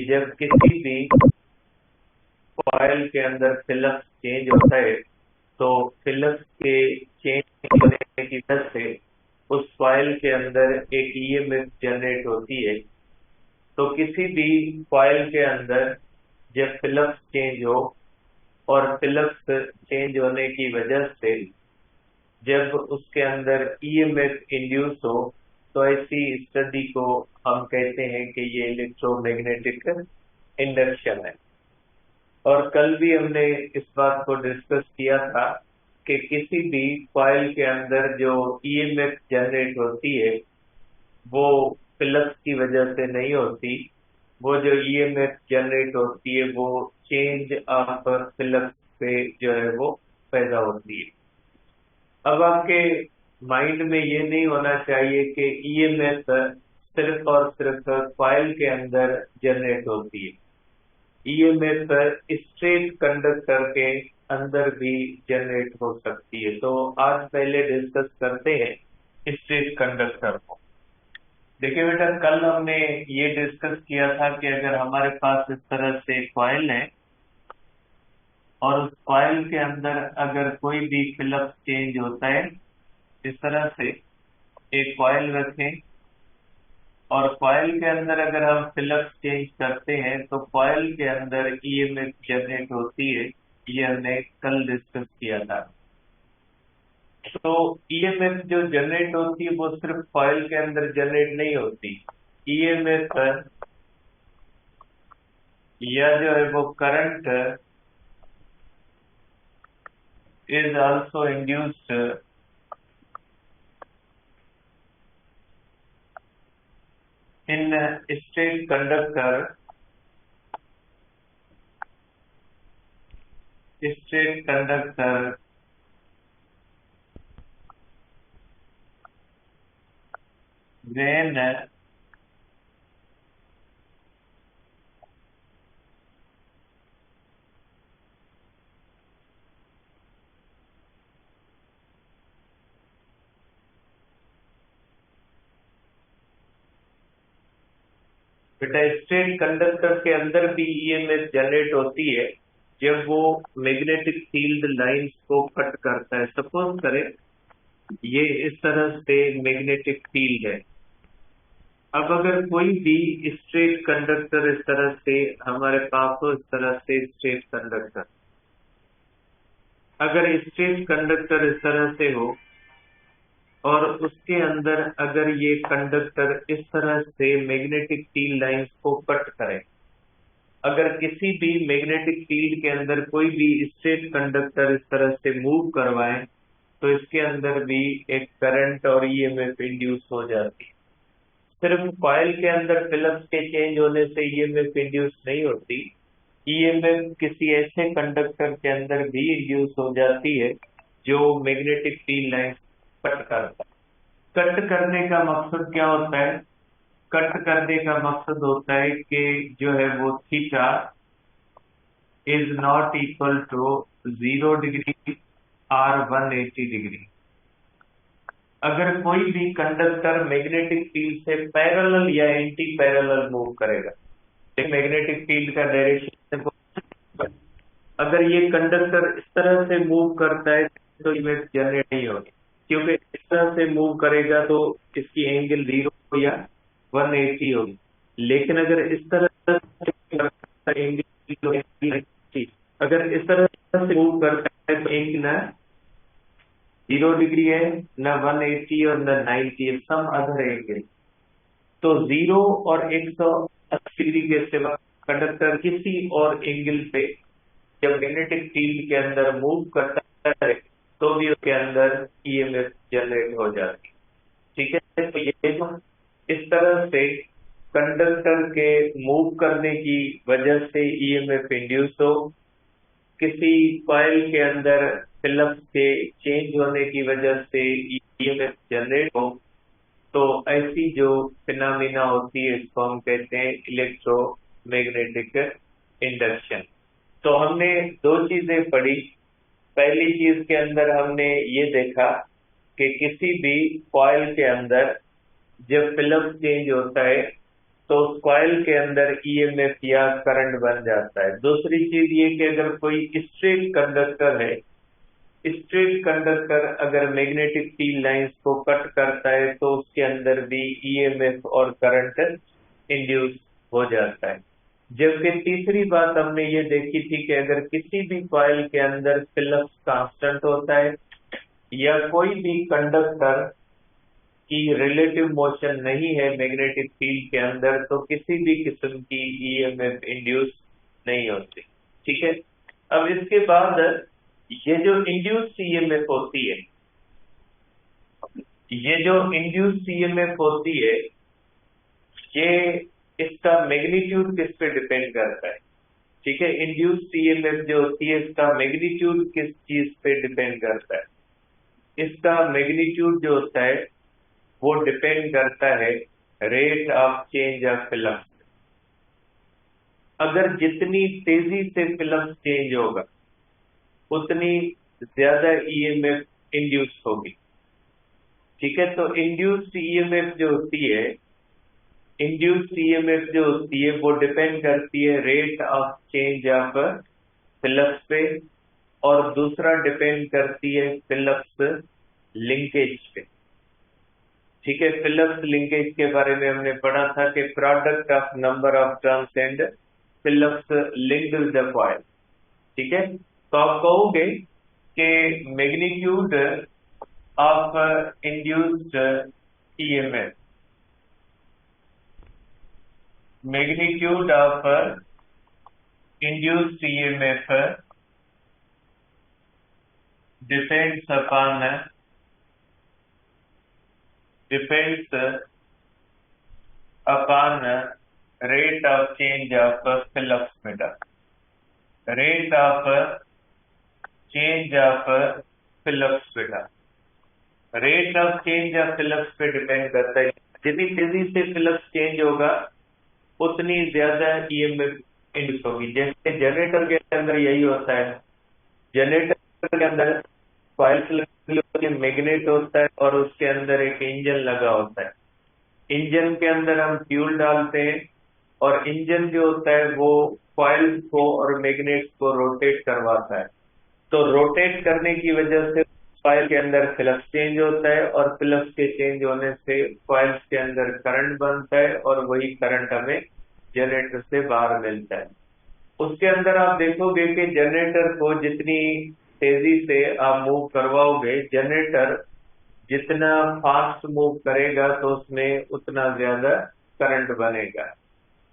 जब किसी भी कॉइल के अंदर फ्लक्स चेंज होता है तो फ्लक्स के चेंज होने की वजह से उस कॉइल के अंदर एक ईएमएफ जनरेट होती है। तो किसी भी कॉइल के अंदर जब फ्लक्स चेंज हो और फ्लक्स चेंज होने की वजह से जब उसके अंदर ईएमएफ इंड्यूस हो तो ऐसी स्टडी को हम कहते हैं कि ये इलेक्ट्रोमैग्नेटिक इंडक्शन है। और कल भी हमने इस बात को डिस्कस किया था कि किसी भी कॉइल के अंदर जो ईएमएफ जनरेट होती है वो फ्लक्स की वजह से नहीं होती, वो जो ईएमएफ जनरेट होती है वो चेंज ऑफ फ्लक्स से जो है वो पैदा होती है। अब आपके माइंड में ये नहीं होना चाहिए कि ईएमएफ सिर्फ और सिर्फ कॉइल के अंदर जनरेट होती है। ईएमएफ स्ट्रेट कंडक्टर के अंदर भी जनरेट हो सकती है। तो आज पहले डिस्कस करते हैं स्ट्रेट कंडक्टर को। देखिए बेटा, कल हमने ये डिस्कस किया था कि अगर हमारे पास इस तरह से कॉइल है और उस कॉइल के अंदर अगर कोई भी फ्लक्स चेंज होता है, इस तरह से एक कॉइल रखें और कॉइल के अंदर अगर हम फ्लक्स चेंज करते हैं तो कॉइल के अंदर ईएमएफ जनरेट होती है। ये हमने कल डिस्कस किया था। तो ईएमएफ जो जनरेट होती है वो सिर्फ कॉइल के अंदर जनरेट नहीं होती। ईएमएफ या जो है वो current is also induced in straight conductor when बेटा स्ट्रेट कंडक्टर के अंदर भी ईएमएफ जनरेट होती है जब वो मैग्नेटिक फील्ड लाइंस को कट करता है। सपोज करें ये इस तरह से मैग्नेटिक फील्ड है। अब अगर कोई भी स्ट्रेट कंडक्टर इस तरह से हमारे पास हो, इस तरह से स्ट्रेट कंडक्टर, अगर स्ट्रेट कंडक्टर इस तरह से हो और उसके अंदर अगर ये कंडक्टर इस तरह से मैग्नेटिक फील्ड लाइंस को कट करे, अगर किसी भी मैग्नेटिक फील्ड के अंदर कोई भी स्ट्रेट कंडक्टर इस तरह से मूव करवाए तो इसके अंदर भी एक करंट और ईएमएफ इंड्यूस हो जाती है। सिर्फ कॉइल के अंदर फ्लक्स के चेंज होने से ईएमएफ इंड्यूस नहीं होती, ईएमएफ किसी ऐसे कंडक्टर के अंदर भी इंड्यूस हो जाती है जो मैग्नेटिक फील्ड लाइन कट करता है। कट करने का मकसद क्या होता है? कट करने का मकसद होता है कि जो है वो theta is not equal to 0 degree और 180 डिग्री। अगर कोई भी कंडक्टर मैग्नेटिक फील्ड से पैरेलल या एंटी पैरेलल मूव करेगा, मैग्नेटिक फील्ड का डायरेक्शन, अगर ये कंडक्टर इस तरह से मूव करता है तो इमेज जनरेट नहीं होगी, क्योंकि इस तरह से मूव करेगा तो इसकी एंगल 0 या 180 होगी। लेकिन अगर इस तरह से एंगल, अगर इस तरह से मूव करता है तो एंगल ना 0 डिग्री है, न 180 और न 90, सम अदर एंगल। तो 0 और 180 डिग्री के सिवा कंडक्टर किसी और एंगल पे जब मैग्नेटिक फील्ड के अंदर मूव करता है तो भी उसके अंदर ईएमएफ जनरेट हो जाती है। ठीक है, तो ये जो इस तरह से कंडक्टर के मूव करने की वजह से ईएमएफ इंड्यूस हो, किसी कॉइल के अंदर फ्लक्स के चेंज होने की वजह से ईएमएफ जनरेट हो, तो ऐसी जो फिनोमिना होती है इसको हम कहते हैं इलेक्ट्रोमैग्नेटिक इंडक्शन। तो हमने दो चीजें पढ़ी। पहली चीज के अंदर हमने ये देखा कि किसी भी कॉइल के अंदर जब फ्लक्स चेंज होता है तो कॉइल के अंदर ईएमएफ या करंट बन जाता है। दूसरी चीज ये कि अगर कोई स्ट्रेट कंडक्टर है, स्ट्रेट कंडक्टर अगर मैग्नेटिक फील्ड लाइंस को कट करता है तो उसके अंदर भी ईएमएफ और करंट इंड्यूस हो जाता है। जबकि तीसरी बात हमने ये देखी थी कि अगर किसी भी कॉइल के अंदर फ्लक्स कांस्टेंट होता है या कोई भी कंडक्टर की रिलेटिव मोशन नहीं है मैग्नेटिक फील्ड के अंदर, तो किसी भी किस्म की ईएमएफ इंड्यूस नहीं होती। ठीक है, अब इसके बाद ये जो इंड्यूस ईएमएफ होती है, ये जो इंड्यूस ईएमएफ होती है, ये इसका मैग्नीट्यूड किस पे डिपेंड करता है। ठीक है, इंड्यूस ईएमएफ जो होती है इसका मैग्नीट्यूड किस चीज पे डिपेंड करता है। इसका मैग्नीट्यूड जो होता है वो डिपेंड करता है rate of change of flux. अगर जितनी तेजी से फ्लक्स चेंज होगा उतनी ज्यादा ईएमएफ इंड्यूस होगी। ठीक है, तो इंड्यूस्ड ईएमएफ जो होती है, इंड्यूस्ड ईएमएफ जो होती है वो डिपेंड करती है rate of change of flux पे, और दूसरा डिपेंड करती है फ्लक्स लिंकेज पे। ठीक है, फ्लक्स लिंकेज के बारे में हमने पढ़ा था कि product of number of turns and flux linked with the coil. ठीक है, तो आप कहोगे कि magnitude of induced EMF, magnitude of induced EMF depends upon rate of change of flux beta, rate of change of flux beta, rate of change of flux पे depend करता है। जितनी तेजी से फ्लक्स चेंज होगा उतनी ज्यादा ईएमएफ इंड्यूस होगी। जैसे जनरेटर के अंदर यही होता है, जनरेटर के अंदर कॉइल मैग्नेट होता है और उसके अंदर एक इंजन लगा होता है। इंजन के अंदर हम फ्यूल डालते हैं और इंजन जो होता है वो कॉइल को और मैग्नेट को रोटेट करवाता है। तो रोटेट करने की वजह से कॉइल के अंदर फ्लक्स चेंज होता है और फ्लक्स के चेंज होने से कॉइल्स के अंदर करंट बनता है और वही करंट हमें जनरेटर से बाहर मिलता है। उसके अंदर आप देखोगे कि जनरेटर को जितनी तेजी से आप मूव करवाओगे, जनरेटर जितना फास्ट मूव करेगा तो उसमें उतना ज्यादा करंट बनेगा।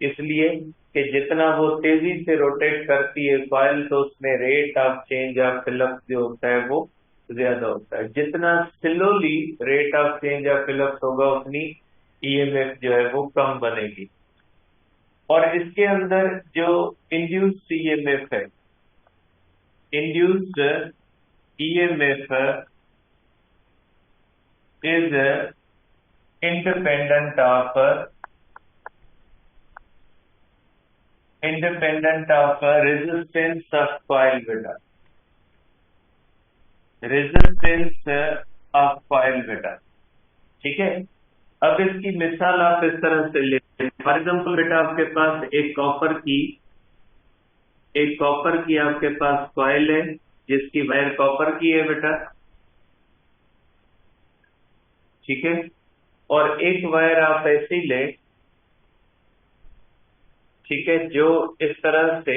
इसलिए कि जितना वो तेजी से रोटेट करती है कॉइल तो उसमें rate of change of flux जो होता है वो ज्यादा होता है। जितना slowly rate of change of flux होगा उतनी ईएमएफ जो है वो कम बनेगी। और इसके अंदर जो इंड्यूस्ड ईएमएफ है, induced EMF is independent of resistance of coil beta, resistance of coil beta। ठीक है, अब इसकी मिसाल आप इस तरह से लेते हैं। फॉर एग्जाम्पल बेटा आपके पास एक कॉपर की आपके पास कॉइल है जिसकी वायर कॉपर की है बेटा। ठीक है, और एक वायर आप ऐसी ले, ठीक है, जो इस तरह से,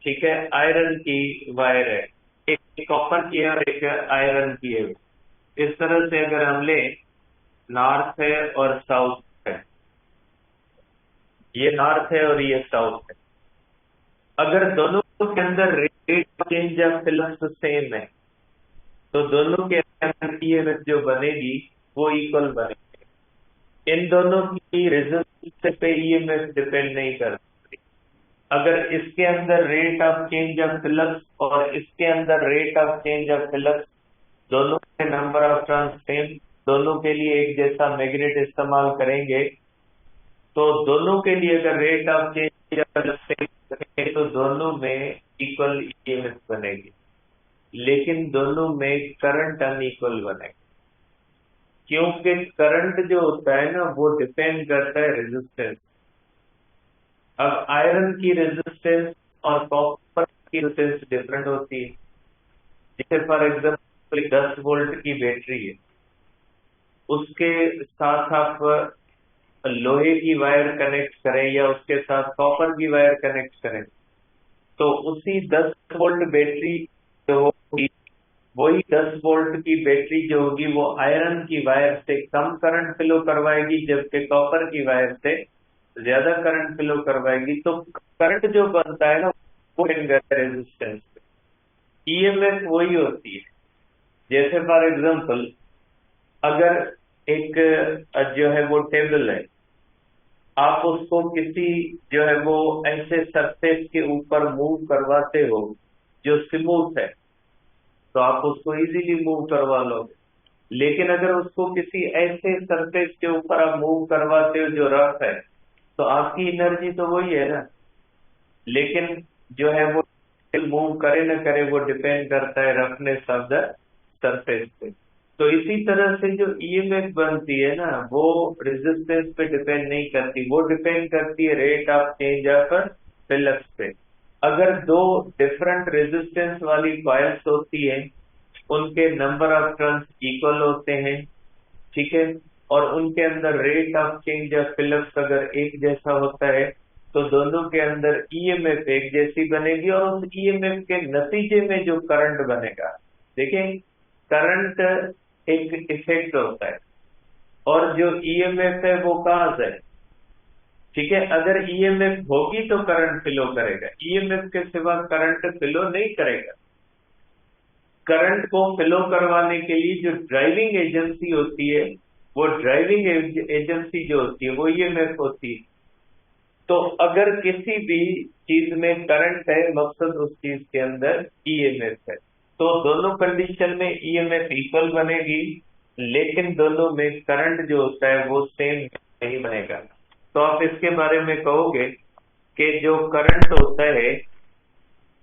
ठीक है, आयरन की वायर है, एक कॉपर की है और एक आयरन की है। इस तरह से अगर हम ले, नॉर्थ है और साउथ है, ये नॉर्थ है और ये साउथ है। अगर दोनों के अंदर rate change of flux same है तो दोनों के अंदर ईएमएफ जो बनेगी वो इक्वल बनेगी। इन दोनों की रेजिस्टेंस पे ईएमएफ डिपेंड नहीं करती। अगर इसके अंदर rate of change of flux और इसके अंदर rate of change of flux, दोनों के नंबर ऑफ टर्न्स सेम, दोनों के लिए एक जैसा मैग्नेट इस्तेमाल करेंगे तो दोनों के लिए अगर rate of change of flux same तो दोनों में इक्वल ईएमएफ बनेगी, लेकिन दोनों में करंट अनइक्वल बनेगा। क्योंकि करंट जो होता है ना वो डिपेंड करता है रेजिस्टेंस। अब आयरन की रेजिस्टेंस और कॉपर की रेजिस्टेंस डिफरेंट होती है। जैसे फॉर एग्जाम्पल 10 वोल्ट की बैटरी है, उसके साथ आप लोहे की वायर कनेक्ट करें या उसके साथ कॉपर की वायर कनेक्ट करें, तो उसी 10 वोल्ट बैटरी जो होगी, वही 10 वोल्ट की बैटरी जो होगी वो आयरन की वायर से कम करंट फ्लो करवाएगी, जबकि कॉपर की वायर से ज्यादा करंट फ्लो करवाएगी। तो करंट जो बनता है ना वो रेजिस्टेंस, ईएमएफ वही होती है। जैसे फॉर एग्जांपल अगर एक जो है वो टेबल है, आप उसको किसी जो है वो ऐसे सरफेस के ऊपर मूव करवाते हो जो स्मूथ है, तो आप उसको इजीली मूव करवा लोगे। लेकिन अगर उसको किसी ऐसे सरफेस के ऊपर आप मूव करवाते हो जो रफ है, तो आपकी एनर्जी तो वही है ना, लेकिन जो है वो मूव करे ना करे वो डिपेंड करता है रफनेस ऑफ द सरफेस पे। तो इसी तरह से जो ईएमएफ बनती है ना वो रेजिस्टेंस पे डिपेंड नहीं करती, वो डिपेंड करती है rate of change of flux पे। अगर दो डिफरेंट रेजिस्टेंस वाली कॉइल्स होती है, उनके नंबर ऑफ टर्न्स इक्वल होते हैं, ठीक है, और उनके अंदर rate of change of flux अगर एक जैसा होता है, तो दोनों के अंदर ईएमएफ एक जैसी बनेगी, और उस ईएमएफ के नतीजे में जो करंट बनेगा, देखें करंट एक इफेक्ट होता है, और जो ईएमएफ है वो कहां से है, ठीक है। अगर ईएमएफ होगी तो करंट फ्लो करेगा, ईएमएफ के सिवा करंट फ्लो नहीं करेगा। करंट को फ्लो करवाने के लिए जो ड्राइविंग एजेंसी होती है, वो ड्राइविंग एजेंसी जो होती है वो ईएमएफ होती है। तो अगर किसी भी चीज में करंट है, मकसद उस चीज के अंदर ईएमएफ है, तो दोनों कंडीशन में ईएमएफ इक्वल बनेगी, लेकिन दोनों में करंट जो होता है वो सेम नहीं बनेगा। तो आप इसके बारे में कहोगे कि जो करंट होता है,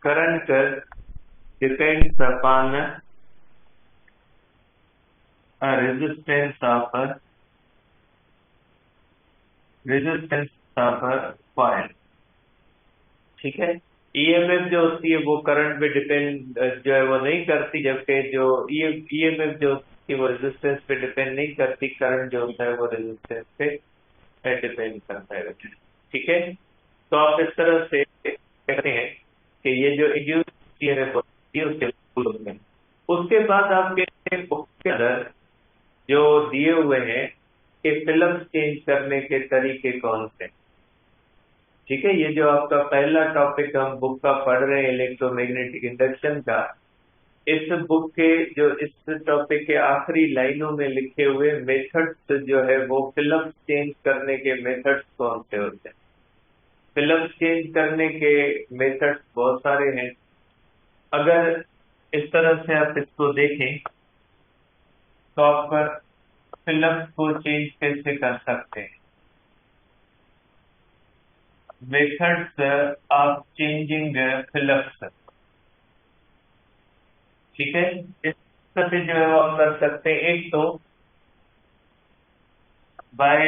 current depends upon resistance of coil, ठीक है। ईएमएफ जो होती है वो करंट पे डिपेंड जो है वो नहीं करती, जबकि जो ईएमएफ जो होती है वो रेजिस्टेंस पे डिपेंड नहीं करती, करंट जो होता है वो रेजिस्टेंस पे डिपेंड करता है, ठीक है। तो आप इस तरह से कहते हैं कि ये जो इंड्यूस ईएमएफ होती है उसके उसके बाद आपके बुक के अंदर जो दिए हुए हैं कि फिल्म चेंज करने के तरीके कौन से, ठीक है। ये जो आपका पहला टॉपिक हम बुक का पढ़ रहे हैं इलेक्ट्रोमैग्नेटिक इंडक्शन का, इस बुक के जो इस टॉपिक के आखिरी लाइनों में लिखे हुए मेथड्स जो है वो फिल्म चेंज करने के मेथड्स कौन से होते हैं। फिल्म चेंज करने के मेथड्स बहुत सारे हैं। अगर इस तरह से आप इसको देखें तो आप फिल्म को चेंज कैसे कर सकते हैं। मेथड्स ऑफ चेंजिंग फिल्म्स, ठीक है। इस तरह से जो है वो आप कर सकते हैं। एक तो by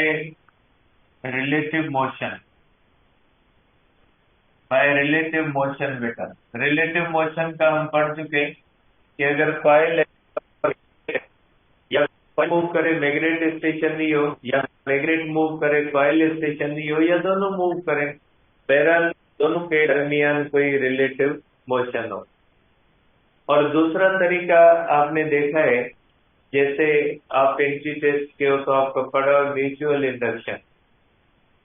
relative motion, by relative motion. बेटा रिलेटिव मोशन का हम पढ़ चुके कि अगर कॉइल या कॉइल मूव करे मैग्नेट स्टेशनरी हो, या मैग्नेट मूव करे कॉइल स्टेशनरी हो, या दोनों मूव करें, बहरहाल दोनों के दरमियान कोई रिलेटिव मोशन हो। और दूसरा तरीका आपने देखा है, जैसे आप एंट्री टेस्ट के हो तो आपको पढ़ा म्यूचुअल इंडक्शन।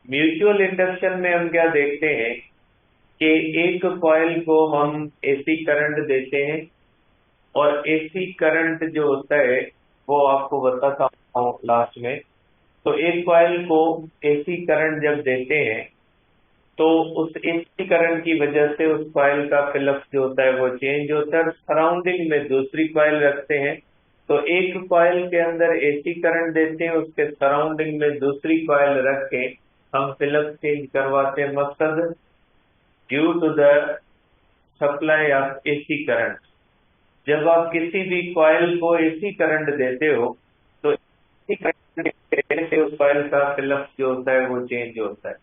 म्यूचुअल इंडक्शन में हम क्या देखते हैं कि एक कॉइल को हम एसी करंट देते हैं, और एसी करंट जो होता है वो आपको बताता हूँ लास्ट में। तो एक कॉइल को एसी करंट जब देते हैं तो उस एसी करंट की वजह से उस कॉइल का फ्लक्स जो होता है वो चेंज होता है। सराउंडिंग में दूसरी कॉइल रखते हैं, तो एक कॉइल के अंदर एसी करंट देते हैं, उसके सराउंडिंग में दूसरी कॉइल रख के हम फ्लक्स चेंज करवाते हैं। मकसद due to the supply of AC current. जब आप किसी भी कॉइल को एसी करंट देते हो तो उस कॉइल का फ्लक्स जो होता है वो चेंज होता है,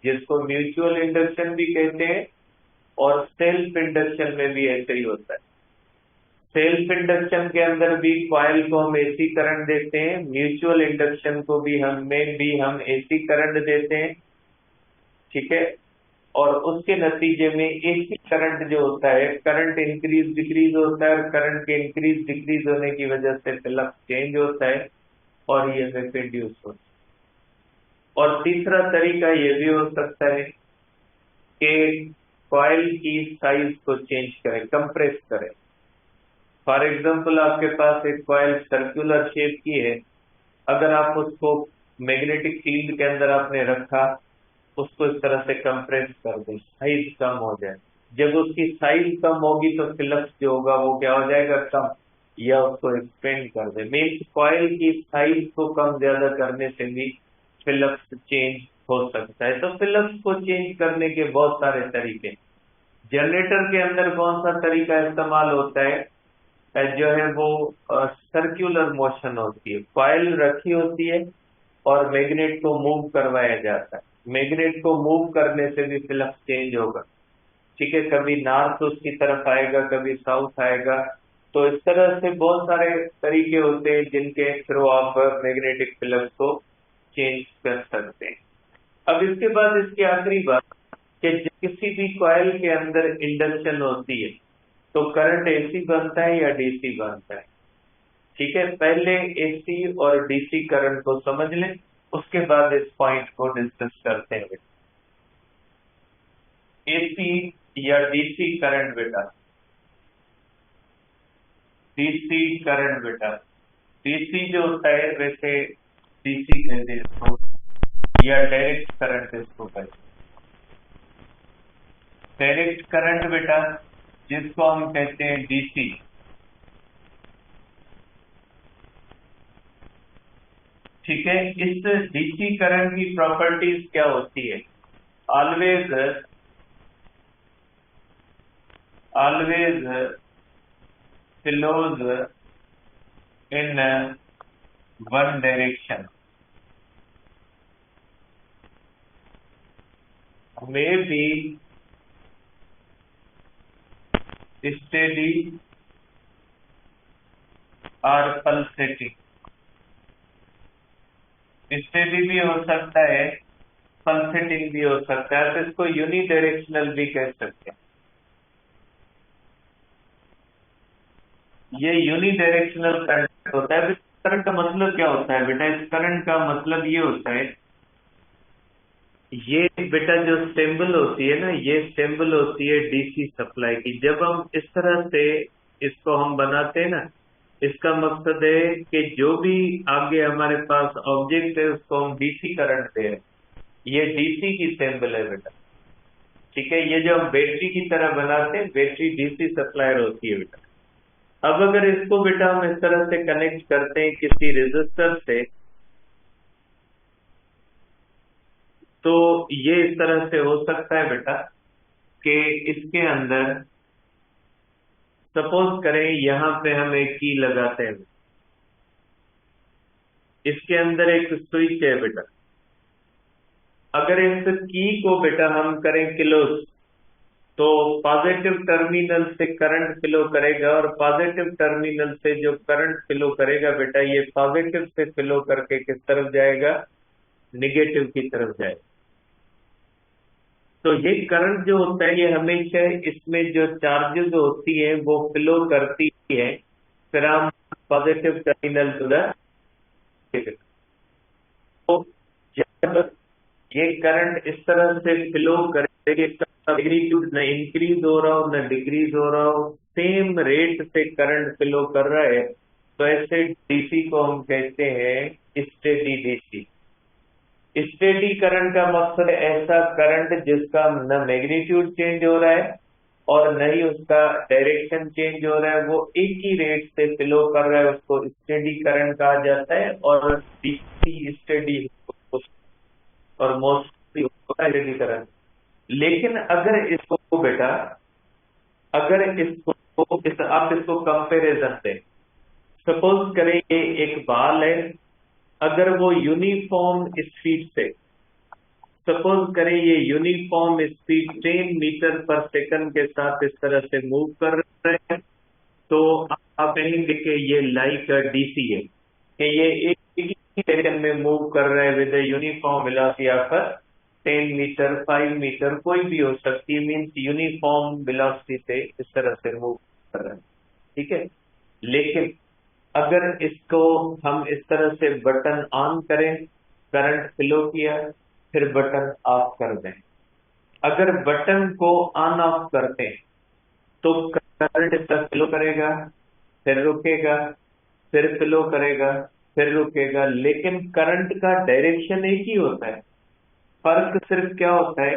जिसको म्यूचुअल इंडक्शन भी कहते हैं और सेल्फ इंडक्शन में भी ऐसे ही होता है। सेल्फ इंडक्शन के अंदर भी कॉइल को हम एसी करंट देते हैं, म्यूचुअल इंडक्शन को भी हम एसी करंट देते हैं, ठीक है। और उसके नतीजे में एसी करंट जो होता है, करंट इंक्रीज डिक्रीज होता है, और करंट के इंक्रीज डिक्रीज होने की वजह से फ्लक्स चेंज होता है और ईएमएफ इंड्यूस होता है। और तीसरा तरीका ये भी हो सकता है कि कॉइल की साइज को चेंज करें, कंप्रेस करें। फॉर एग्जाम्पल, आपके पास एक कॉइल सर्कुलर शेप की है, अगर आप उसको मैग्नेटिक फील्ड के अंदर आपने रखा, उसको इस तरह से कंप्रेस कर दें, साइज कम हो जाए। जब उसकी साइज कम होगी तो फ्लक्स जो होगा वो क्या हो जाएगा, कम, या उसको एक्सपेंड कर दे। मीन्स कॉइल की साइज को कम ज्यादा करने से भी फ्लक्स चेंज हो सकता है। तो फ्लक्स को चेंज करने के बहुत सारे तरीके। जनरेटर के अंदर कौन सा तरीका इस्तेमाल होता है, जो है वो सर्कुलर मोशन होती है, कॉइल रखी होती है और मैग्नेट को मूव करवाया जाता है। मैग्नेट को मूव करने से भी फ्लक्स चेंज होगा, ठीक है। कभी नॉर्थ उसकी तरफ आएगा, कभी साउथ आएगा। तो इस तरह से बहुत सारे तरीके होते हैं जिनके थ्रू आप मैग्नेटिक फ्लक्स को चेंज कर सकते हैं। अब इसके बाद इसकी आखिरी बात कि किसी भी कॉइल के अंदर इंडक्शन होती है तो करंट एसी बनता है या डीसी बनता है, ठीक है। पहले एसी और डीसी करंट को समझ लें, उसके बाद इस पॉइंट को डिस्कस करते हैं। एसी या डीसी करंट बेटा, डीसी करंट बेटा, डीसी जो होता है वैसे डीसी कहते हैं इसको, या डायरेक्ट करंट इसको कहते हैं। डायरेक्ट करंट बेटा जिसको हम कहते हैं डीसी, ठीक है। इस डीसी करंट की प्रॉपर्टीज क्या होती है, always flows in one direction, may be steady और pulsating। स्टेडी भी हो सकता है, पल्सेटिंग भी हो सकता है, तो इसको यूनिडायरेक्शनल भी कह सकते हैं। ये यूनिडायरेक्शनल करंट होता है। करंट का मतलब क्या होता है बेटा, इस करंट का मतलब ये होता है, ये बेटा जो स्टेबल होती है ना, ये स्टेबल होती है डीसी सप्लाई की। जब हम इस तरह से इसको हम बनाते हैं ना, इसका मकसद है कि जो भी आगे हमारे पास ऑब्जेक्ट है उसको हम डीसी करंट दे रहे हैं। ये डीसी की सिंबल है बेटा, ठीक है। ये जो हम बैटरी की तरह बनाते हैं, बैटरी डीसी सप्लायर होती है बेटा। अब अगर इसको बेटा हम इस तरह से कनेक्ट करते हैं किसी रेजिस्टर से, तो ये इस तरह से हो सकता है बेटा कि इसके अंदर सपोज करें यहां पे हम एक की लगाते हैं, इसके अंदर एक स्विच है बेटा। अगर इस की को बेटा हम करें क्लोज, तो पॉजिटिव टर्मिनल से करंट फ्लो करेगा, और पॉजिटिव टर्मिनल से जो करंट फ्लो करेगा बेटा, ये पॉजिटिव से फ्लो करके किस तरफ जाएगा, निगेटिव की तरफ जाएगा। तो ये करंट जो होता है ये हमेशा इसमें जो चार्जेस होती है वो फ्लो करती है from positive terminal to the, तो जब ये करंट इस तरह से फ्लो करेगी, मैग्नीट्यूड न इंक्रीज हो रहा हो न डिक्रीज हो रहा हो, सेम रेट से करंट फ्लो कर रहा है, तो ऐसे डीसी को हम कहते हैं स्टेडी डीसी। स्टेडी करंट का मकसद है ऐसा करंट जिसका न मैग्नीट्यूड चेंज हो रहा है और न ही उसका डायरेक्शन चेंज हो रहा है, वो एक ही रेट से फ्लो कर रहा है, उसको स्टेडी करंट कहा जाता है। और डीसी स्टेडी और मोस्टली स्टेडी करंट। लेकिन अगर इसको बेटा, अगर आप इसको कंपेरिजन दें, सपोज करें ये एक बाल है अगर वो यूनिफॉर्म स्पीड से, सपोज करें ये यूनिफॉर्म स्पीड 10 मीटर पर सेकंड के साथ इस तरह से मूव कर रहे हैं, तो आप कहेंगे कि ये लाइक डीसी है, कि ये एक ही सेकंड में मूव कर रहे हैं विद यूनिफॉर्म वेलोसिटी पर 10 मीटर 5 मीटर कोई भी हो सकती है, मीन्स यूनिफॉर्म वेलोसिटी से इस तरह से मूव कर रहे हैं। ठीक है, लेकिन अगर इसको हम इस तरह से बटन ऑन करें, करंट फ्लो किया, फिर बटन ऑफ कर दें, अगर बटन को ऑन ऑफ करते हैं तो करंट इस तरह फ्लो करेगा, फिर रुकेगा, फिर फ्लो करेगा, फिर रुकेगा, लेकिन करंट का डायरेक्शन एक ही होता है। फर्क सिर्फ क्या होता है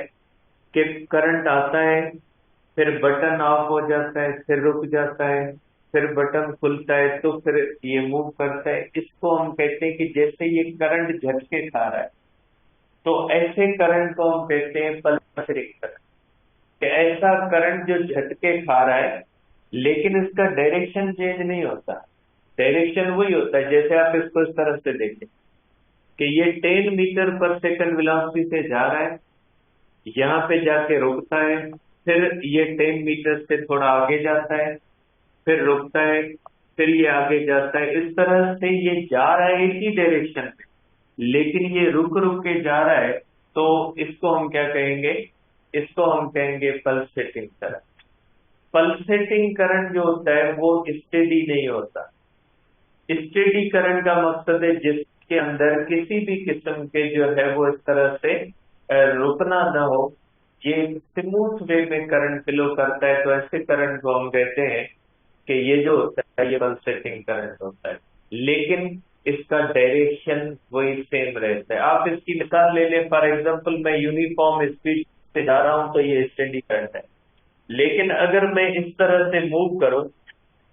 कि करंट आता है, फिर बटन ऑफ हो जाता है, फिर रुक जाता है, फिर बटन खुलता है, तो फिर ये मूव करता है। इसको हम कहते हैं कि जैसे ये करंट झटके खा रहा है, तो ऐसे करंट को हम कहते हैं पल्सरिंग करंट, कि ऐसा करंट जो झटके खा रहा है लेकिन इसका डायरेक्शन चेंज नहीं होता। डायरेक्शन वही होता है, जैसे आप इसको इस तरह से देखें कि ये 10 मीटर पर सेकंड वेलोसिटी से जा रहा है, यहाँ पे जाके रुकता है, फिर ये 10 मीटर से थोड़ा आगे जाता है, फिर रुकता है, फिर ये आगे जाता है। इस तरह से ये जा रहा है एक ही डायरेक्शन में, लेकिन ये रुक रुक के जा रहा है, तो इसको हम क्या कहेंगे, इसको हम कहेंगे पल्सेटिंग करंट। पल्सेटिंग करंट जो होता है वो स्टेडी नहीं होता। स्टेडी करंट का मकसद है जिसके अंदर किसी भी किस्म के जो है वो इस तरह से रुकना ना हो, ये स्मूथ वे में करंट फ्लो करता है, तो ऐसे करंट को हम कहते हैं कि ये जो होता है ये पल्सेटिंग करंट होता है, लेकिन इसका डायरेक्शन वही सेम रहता है। आप इसकी मिसाल ले लें, फॉर एग्जांपल मैं यूनिफॉर्म स्पीड से जा रहा हूं तो ये स्टेडी करंट है, लेकिन अगर मैं इस तरह से मूव करूं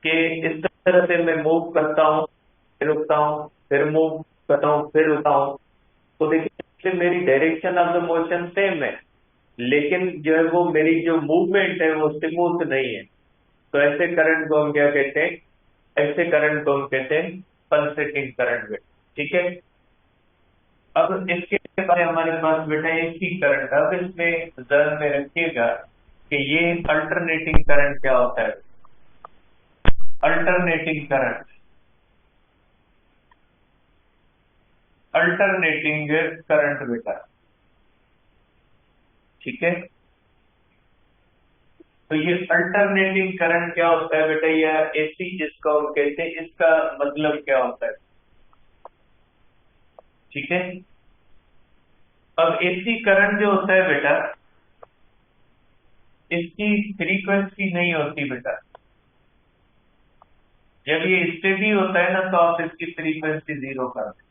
कि इस तरह से मैं मूव करता हूं, फिर रुकता हूं, फिर मूव करता हूं, फिर रुकता हूं, तो देखिए मेरी direction of the motion same है, लेकिन जो है वो मेरी जो मूवमेंट है वो स्मूथ नहीं है। तो ऐसे करंट को हम क्या कहते हैं, ऐसे करंट को हम कहते हैं पल्सेटिंग करंट में। ठीक है, अब इसके बाद हमारे पास बेटा एसी करंट। अब इसमें ध्यान में रखिएगा कि ये अल्टरनेटिंग करंट क्या होता है। अल्टरनेटिंग करंट, अल्टरनेटिंग करंट बेटा, ठीक है। तो ये अल्टरनेटिंग करंट क्या होता है बेटा, या एसी जिसको हम कहते हैं, इसका मतलब क्या होता है, ठीक है। अब एसी करंट जो होता है बेटा, इसकी फ्रीक्वेंसी नहीं होती बेटा। जब ये स्टेडी होता है ना तो आप इसकी फ्रीक्वेंसी 0 कर दें,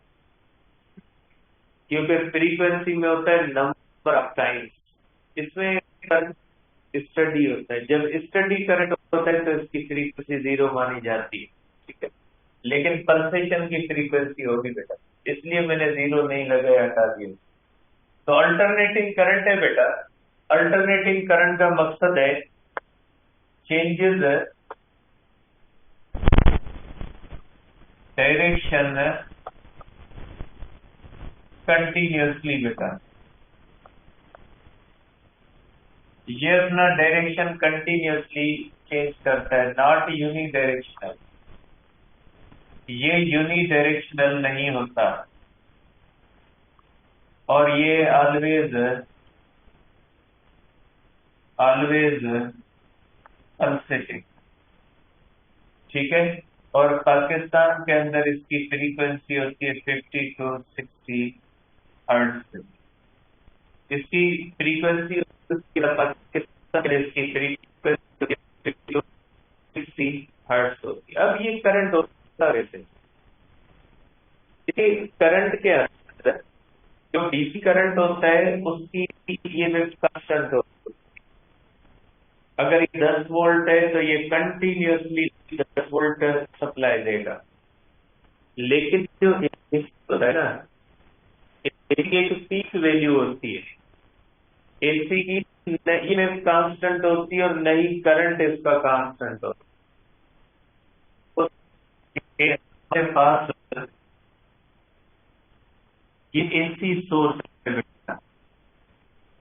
क्योंकि फ्रीक्वेंसी में होता है नंबर ऑफ टाइम्स, इसमें स्टडी होता है। जब स्टडी करंट होता है तो इसकी फ्रीक्वेंसी 0 मानी जाती है, ठीक है, लेकिन पल्सेशन की फ्रीक्वेंसी होगी बेटा, इसलिए मैंने 0 नहीं लगाया, हटा दिया। तो अल्टरनेटिंग करंट है बेटा, अल्टरनेटिंग करंट का मकसद है चेंजेस डायरेक्शन कंटिन्यूसली बेटा, ये अपना डायरेक्शन कंटिन्यूसली चेंज करता है, नॉट यूनी डायरेक्शनल। ये यूनी डायरेक्शनल नहीं होता, और ये ऑलवेज ऑलवेज पल्सेटिंग, ठीक है। और पाकिस्तान के अंदर इसकी फ्रीक्वेंसी होती है 50 to 60 हर्ट्ज। इसकी फ्रीक्वेंसी पाकिस्तान में इसकी फ्रीक्वेंसी 60 हर्ट्ज होती है। अब ये करंट होता है वैसे, ये करंट के अंदर जो डीसी करंट होता है उसकी ईएमएफ कांस्टेंट होती है। अगर ये 10 वोल्ट है तो ये कंटिन्यूसली 10 वोल्ट सप्लाई देगा, लेकिन जो एसी होता है ना, एसी एक पीक वैल्यू होती है, एसी की न ईएमएफ कांस्टेंट होती है और न ही करंट इसका कांस्टेंट होता है। हमारे पास ये एसी सोर्स है बेटा,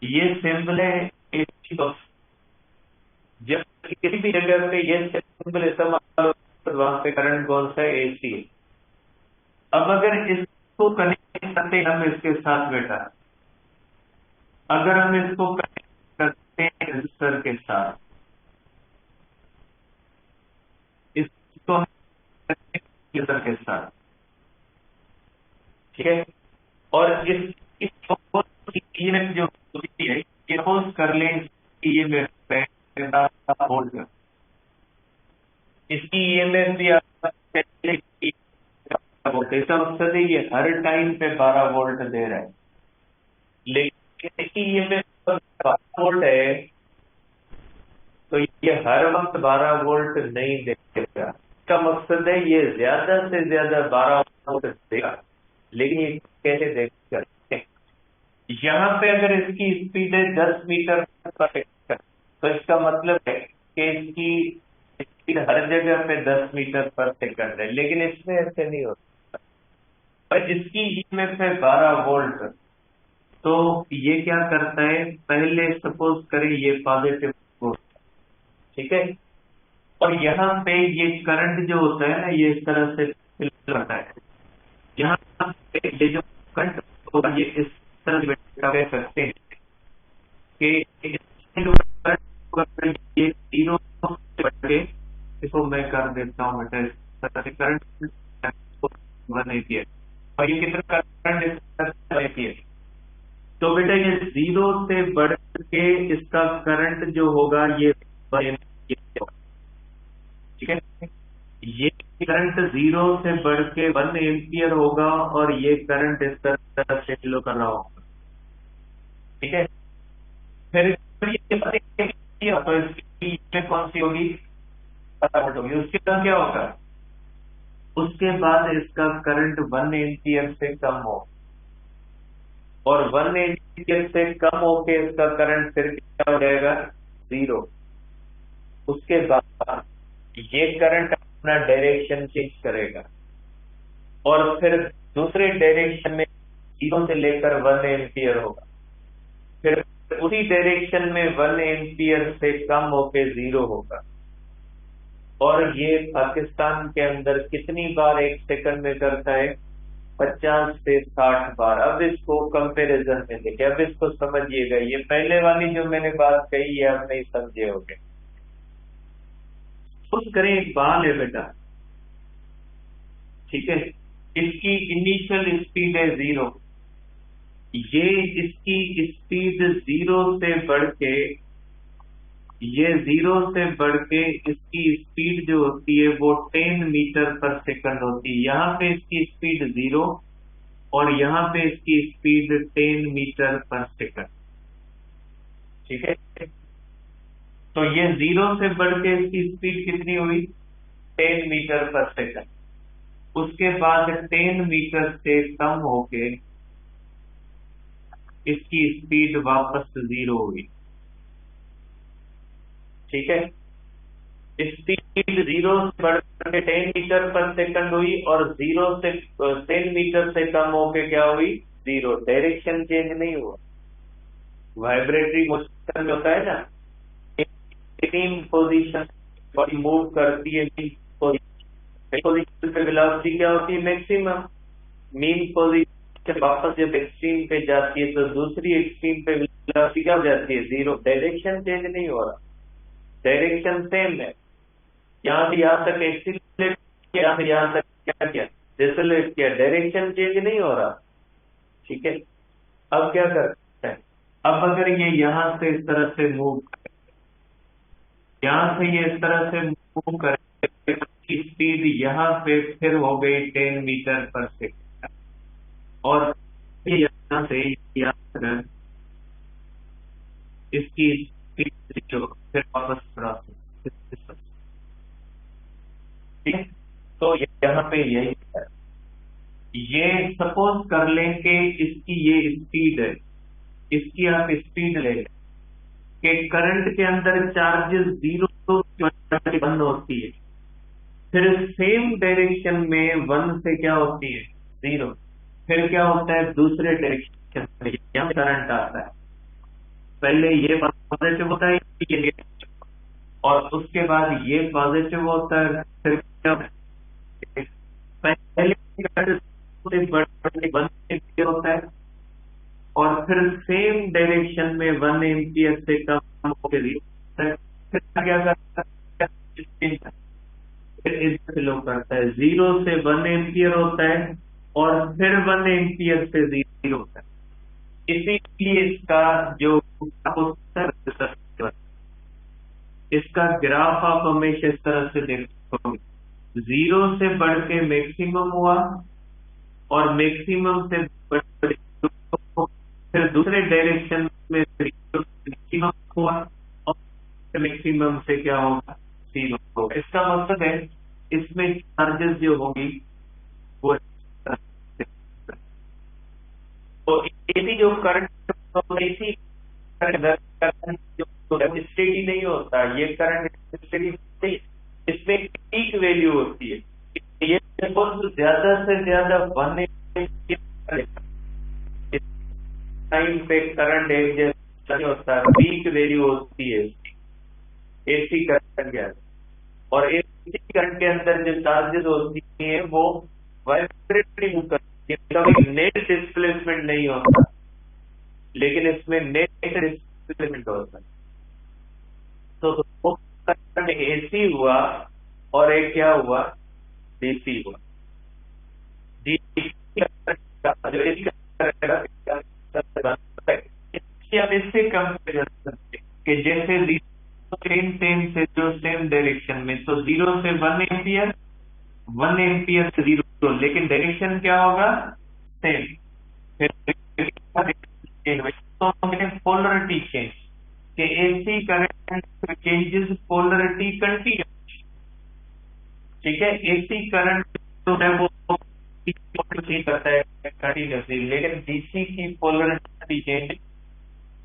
ये सिंबल है एसी सोर्स। जब किसी भी जगह पे ये सिंबल इस्तेमाल हो तो वहां पे करंट कौन सा है, एसी। अब अगर इसको कनेक्ट करते हैं हम इसके साथ बेटा, अगर हम इसको कनेक्ट करते हैं रजिस्टर के साथ, इसको हम रजिस्टर के साथ, ठीक है, और इस ईएमएफ जो होती है, सपोज कर लें ईएमएफ वोल्ट, इसकी ईएमएफ भी वोल्ट, इसका मकसद है ये हर टाइम पे 12 वोल्ट दे रहा है, लेकिन इसकी ईएमएफ 12 वोल्ट है तो ये हर वक्त 12 वोल्ट नहीं देगा। इसका मकसद है ये ज्यादा से ज्यादा 12 वोल्ट देगा, लेकिन ये कैसे देगा? यहाँ पे अगर इसकी स्पीड है 10 मीटर पर सेकंड, तो इसका मतलब है कि इसकी स्पीड हर जगह पे 10 मीटर पर सेकंड है, लेकिन इसमें ऐसे नहीं होता। पर इसकी ईएमएफ है 12 वोल्ट, तो ये क्या करता है, पहले सपोज करें ये पॉजिटिव वोल्ट, ठीक है, और यहाँ पे ये करंट जो होता है ना, ये इस तरह से फिल्टर होता है। यहाँ पे ये जो करंट होगा ये इस तरह से कह सकते हैं कि जो करंट होगा ये तीनों से बढ़ के, इसको मैं कर देता हूँ बेटा इस तरह से, करंट 1 एम्पियर और ये कितना करंट इस तरह से 1 एम्पियर। तो बेटा ये 0 से बढ़ के इसका करंट जो होगा ये 1 एम्पियर होगा, ठीक है। ये करंट 0 से बढ़ के 1 एम्पियर होगा और ये करंट इस तरह से फ्लो कर रहा होगा, ठीक है। फिर ये तो इसकी कौन सी होगी, होगी, उसके बाद क्या होगा, उसके बाद इसका करंट 1 एम्पियर से कम हो, और 1 एम्पियर से कम होके इसका करंट फिर क्या हो जाएगा, 0। उसके बाद ये करंट अपना डायरेक्शन चेंज करेगा और फिर दूसरे डायरेक्शन में 0 से लेकर 1 एम्पियर होगा, फिर उसी डायरेक्शन में 1 एम्पियर से कम होके 0 होगा। और ये पाकिस्तान के अंदर कितनी बार 1 सेकंड में करता है, 50 से 60 बार। अब इसको कंपैरिजन में देखें, अब इसको समझिएगा, ये पहले वाली जो मैंने बात कही है आप नहीं समझे होंगे। कुछ करें, एक बॉल है बेटा, ठीक है, इसकी इनिशियल स्पीड है 0, ये इसकी स्पीड 0 से बढ़ के, ये 0 से बढ़ के इसकी स्पीड जो होती है वो 10 मीटर पर सेकंड होती है। यहाँ पे इसकी स्पीड 0 और यहाँ पे इसकी स्पीड 10 मीटर पर सेकंड, ठीक है। तो ये 0 से बढ़ के इसकी स्पीड कितनी हुई, 10 मीटर पर सेकंड। उसके बाद 10 मीटर से कम होके इसकी स्पीड वापस 0 हुई, ठीक है। स्पीड 0 से बढ़कर 10 मीटर पर सेकंड हुई और 0 से 10 मीटर से कम होके क्या हुई, 0। डायरेक्शन चेंज नहीं हुआ। वाइब्रेटरी मोशन होता है ना, सेम पोजीशन बॉडी मूव करती है, पोजीशन पे वेलोसिटी क्या होती है, मैक्सिमम। मीन पोजीशन वापस जब एक्सट्रीम पे जाती है तो दूसरी एक्सट्रीम पे वेलोसिटी क्या हो जाती है, 0। डायरेक्शन चेंज नहीं हो रहा, डायरेक्शन सेम है। यहाँ से यहाँ तक एक्सीलरेट किया, यहाँ से यहाँ तक क्या किया, डिसलेट किया, डायरेक्शन चेंज नहीं हो रहा, ठीक है। अब क्या करते हैं, अब अगर ये यहाँ से इस तरह से मूव करे, यहाँ से ये इस तरह से मूव करे, स्पीड यहाँ पे फिर हो गई 10 मीटर पर सेकंड, और यहाँ से यहाँ इसकी स्पीड जो फिर वापस क्रॉस, ठीक है। तो यहाँ पे यही है, ये सपोज कर लें कि इसकी ये स्पीड है, इसकी आप स्पीड ले लें कि करंट के अंदर चार्जेस 0 बंद होती है, फिर सेम डायरेक्शन में 1 से क्या होती है, 0। फिर क्या होता है, दूसरे डायरेक्शन में यहाँ करंट आता है, पहले ये पॉजिटिव होता है, ये negative, और उसके बाद ये पॉजिटिव होता है, फिर क्या होता है? पहले करंट से बढ़ 1 एम्पियर होता है, और फिर सेम डायरेक्शन में 1 एम्पियर से कम होकर फिर क्या करता है, फिर इस फ्लो करता है, 0 से 1 एम्पियर होता है, और फिर 1 एम्पियर से 0 होता है। इसीलिए इसका जो ग्राफ होता है, इसका ग्राफ आप हमेशा इस तरह से देखोगे, 0 से बढ़ के मैक्सिमम हुआ, और मैक्सिमम से बढ़ के फिर दूसरे डायरेक्शन में मैक्सिमम हुआ, और मैक्सिमम से क्या होगा, 0 होगा। इसका मतलब है इसमें चार्जेस जो होंगी वो, तो एसी जो करंट, एसी करंट जो स्टेडी नहीं होता, ये करंट स्टेडी नहीं, इसमें पीक वैल्यू होती है, ये ज्यादा से ज्यादा 1 टाइम पे करंट एक जैसा नहीं होता, पीक वैल्यू होती है एसी करंट के अंदर, और एसी करंट के अंदर जो चार्जेस होती है वो वाइब्रेटिंग करती है, नेट डिस्प्लेसमेंट नहीं होता, लेकिन इसमें नेट डिस्प्लेसमेंट होता है। तो वो करंट एसी हुआ, और एक क्या हुआ, डीसी हुआ। डीसी जो एसी हम इससे कंपेयर करते हैं कि जैसे सेम से जो सेम डायरेक्शन में, तो 0 से 1 एम्पियर, 1 एम्पियर से 0, लेकिन डायरेक्शन क्या होगा, सेम। पोलरिटी चेंज के AC current changes polarity continuous, ठीक है। एसी करंट जो है वो चेंज करता है कंटिन्यूसली, लेकिन डीसी की पोलरिटी चेंज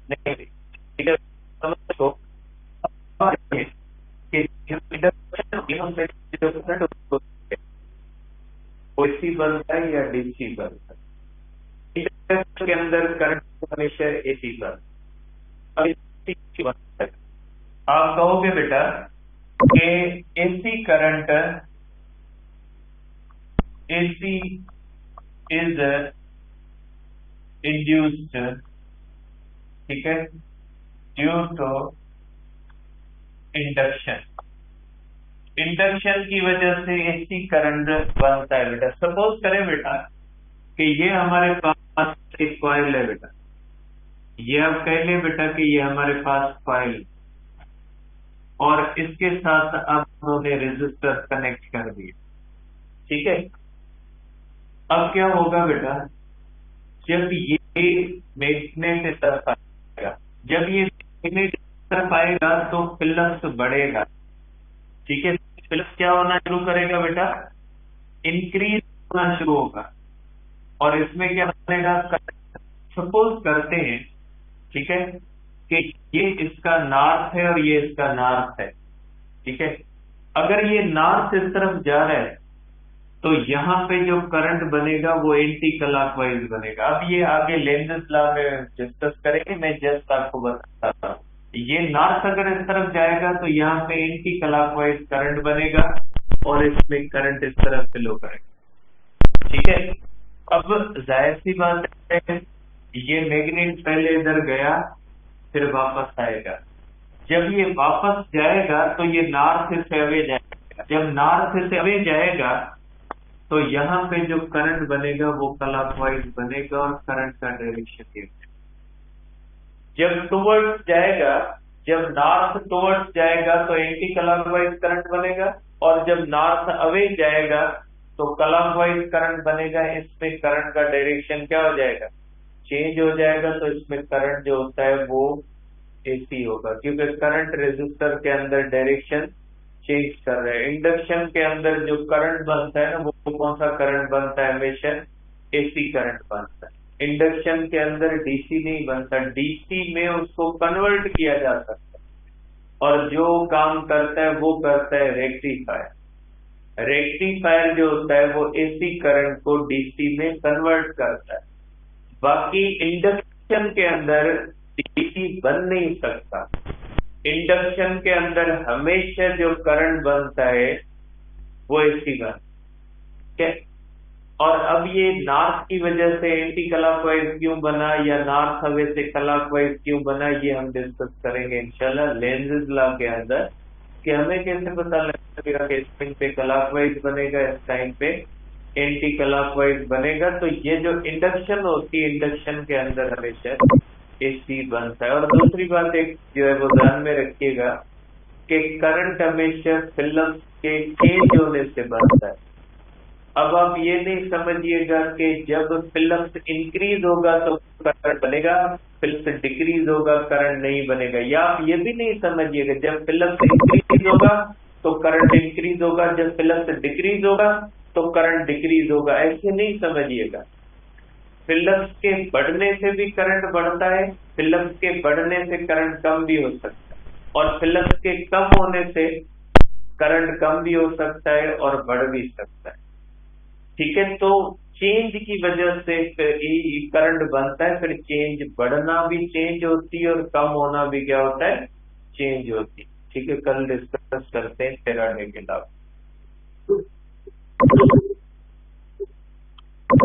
नहीं, ठीक है। समझो एसी बनता है या डीसी बनता है, इंडक्टर के अंदर करंट हमेशा एसी बनता है। आप कहोगे बेटा कि AC current, AC is induced, ठीक है, ड्यू टू इंडक्शन, इंडक्शन की वजह से एसी करंट बनता है बेटा। सपोज करें बेटा कि ये हमारे पास एक कॉइल है बेटा, ये आप कह लें बेटा कि ये हमारे पास कॉइल, और इसके साथ अब हमने रेजिस्टर कनेक्ट कर दिए, ठीक है। अब क्या होगा बेटा, जब ये मैग्नेट इस तरफ आएगा, जब ये मैग्नेट इस तरफ आएगा तो फ्लक्स बढ़ेगा, ठीक है। फ्लक्स क्या होना शुरू करेगा बेटा, इंक्रीज होना शुरू होगा, और इसमें क्या बनेगा, सपोज करते हैं, ठीक है, कि ये इसका नॉर्थ है और ये इसका नॉर्थ है, ठीक है। अगर ये नॉर्थ इस तरफ जा रहा है तो यहाँ पे जो करंट बनेगा वो एंटी क्लॉकवाइज बनेगा। अब ये आगे लेंज़ लॉ में डिस्कस करेंगे, मैं जस्ट आपको बता रहा हूँ। ये नॉर्थ अगर इस तरफ जाएगा तो यहाँ पे एंटी क्लॉकवाइज करंट बनेगा, और इसमें करंट इस तरफ फ्लो करेगा, ठीक है। अब जाहिर सी बात है, ये मैग्नेट पहले इधर गया, फिर वापस आएगा, जब ये वापस जाएगा तो ये नॉर्थ से अवे जाएगा, जब नॉर्थ से अवे जाएगा तो यहाँ पे जो करंट बनेगा वो क्लॉकवाइज बनेगा, और करंट का डायरेक्शन ये, जब टुवर्ड्स जाएगा, जब नॉर्थ टुवर्ड्स जाएगा तो एंटी क्लॉकवाइज करंट बनेगा, और जब नॉर्थ अवे जाएगा तो क्लॉकवाइज करंट बनेगा। इसमें करंट का डायरेक्शन क्या हो जाएगा, चेंज हो जाएगा, तो इसमें करंट जो होता है वो एसी होगा, क्योंकि करंट रेजिस्टर के अंदर डायरेक्शन चेंज कर रहे हैं। इंडक्शन के अंदर जो करंट बनता है ना, वो कौन सा करंट बनता है, हमेशा एसी करंट बनता है। इंडक्शन के अंदर डीसी नहीं बनता, डीसी में उसको कन्वर्ट किया जा सकता है, और जो काम करता है वो करता है रेक्टिफायर, रेक्टिफायर जो होता है वो एसी करंट को डीसी में कन्वर्ट करता है। बाकी इंडक्शन के अंदर डीसी बन नहीं सकता। इंडक्शन के अंदर हमेशा जो करंट बनता है वो एसी का, ठीक है। और अब ये नॉर्थ की वजह से एंटी क्लॉकवाइज क्यों बना या नॉर्थ हवे से क्लॉकवाइज क्यों बना, ये हम डिस्कस करेंगे इंशाल्लाह लेंजेस लॉ के अंदर, कि हमें कैसे पता लगेगा कि इस टाइम पे क्लॉकवाइज बनेगा, इस टाइम पे एंटी क्लॉकवाइज बनेगा। तो ये जो इंडक्शन होती है, इंडक्शन के अंदर हमेशा एसी बनता है। और दूसरी बात एक जो है वो ध्यान में रखिएगा कि करंट हमेशा फिल्म के चेंज होने से बनता है। अब आप ये नहीं समझिएगा कि जब फिल्म इंक्रीज होगा तो करंट बनेगा, फिल्म डिक्रीज होगा करंट नहीं बनेगा। या आप ये भी नहीं समझिएगा जब फिल्म इंक्रीज होगा तो करंट इंक्रीज होगा, जब फिल्म डिक्रीज होगा तो करंट डिक्रीज होगा, ऐसे नहीं समझिएगा। फिल्म के बढ़ने से भी करंट बढ़ता है, फिल्म के बढ़ने से करंट कम भी हो सकता है, और फिल्म के कम होने से करंट कम भी हो सकता है और बढ़ भी सकता है, ठीक है। तो चेंज की वजह से करंट बनता है, फिर चेंज बढ़ना भी चेंज होती है और कम होना भी क्या होता है, चेंज होती है, ठीक है। कल डिस्कस करते हैं फेराडे के लॉ।